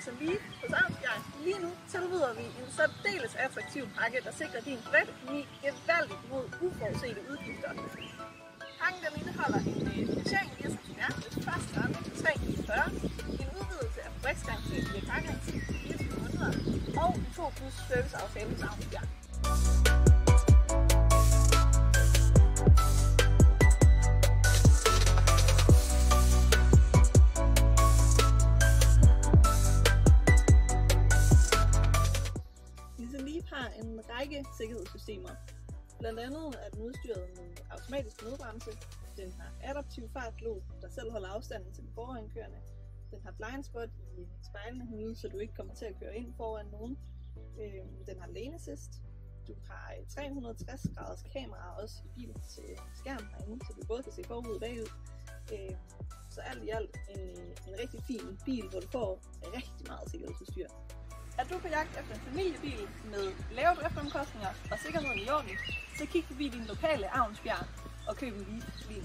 Så lige hos Avnsbjerg, lige nu tilbyder vi en særdeles attraktiv pakke, der sikrer din privatøkonomi gevaldigt mod uforudsete udgifter. Pakken den indeholder en finansiering via Santander, et fast rente på 3,40, en udvidelse af fabriksgarantien via pakkegaranti i 24 måneder og en 2+ serviceaftale hos Avnsbjerg. Leap har en række sikkerhedssystemer. Blandt andet er den udstyret med automatisk nødbremse, den har adaptiv fartlås, der selv holder afstanden til den forankørende, den har blindspot i spejlene herude, så du ikke kommer til at køre ind foran nogen, den har lane assist, du har 360 graders kamera også i bilens skærm herinde, så du både kan se forud og bagud. Så alt i alt en rigtig fin bil, hvor du får rigtig meget sikkerhedsudstyr. Er du på jagt efter en familiebil med lave driftomkostninger og sikkerheden i orden, så kig forbi din lokale Avnsbjerg og køb en Leap.